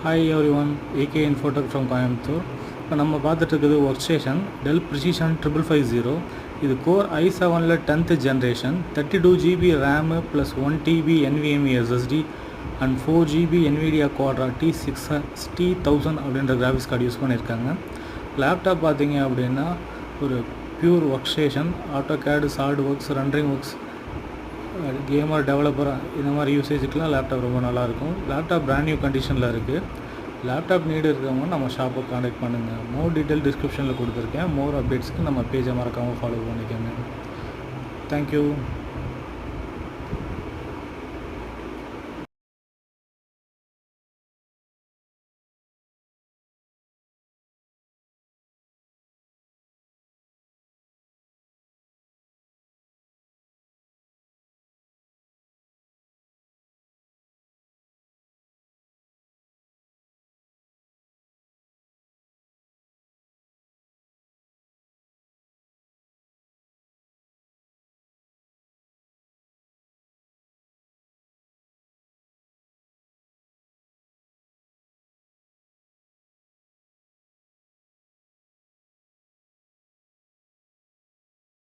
Hi everyone, AK Infotech from Coimbatore. இப்போ நம்ம பார்த்துட்டு இருக்குது ஒர்க் ஸ்டேஷன் டெல் ப்ரிசிஷன் 5550. இது கோர் i7ல் 10th generation 32GB RAM plus 1TB NVMe SSD and 4GB NVIDIA Quadra T6000 அப்படின்ற graphics card use பண்ணியிருக்காங்க. Laptop பார்த்தீங்க அப்படின்னா ஒரு pure workstation, AutoCAD, SolidWorks, rendering works, gamer, developer இந்த மாதிரி யூசேஜுக்கெலாம் laptop ரொம்ப நல்லாயிருக்கும். லேப்டாப் பிராண்ட் நியூ கண்டிஷனில் இருக்குது. லேப்டாப் நீடு இருக்கிறவங்க நம்ம ஷாப்பை காண்டாக்ட் பண்ணுங்கள். மோர் டீட்டெயில் டிஸ்கிரிப்ஷனில் கொடுத்துருக்கேன். மோர் அப்டேட்ஸ்க்கு நம்ம பேஜை மறக்காமல் ஃபாலோ பண்ணிக்கோங்க. தேங்க்யூ.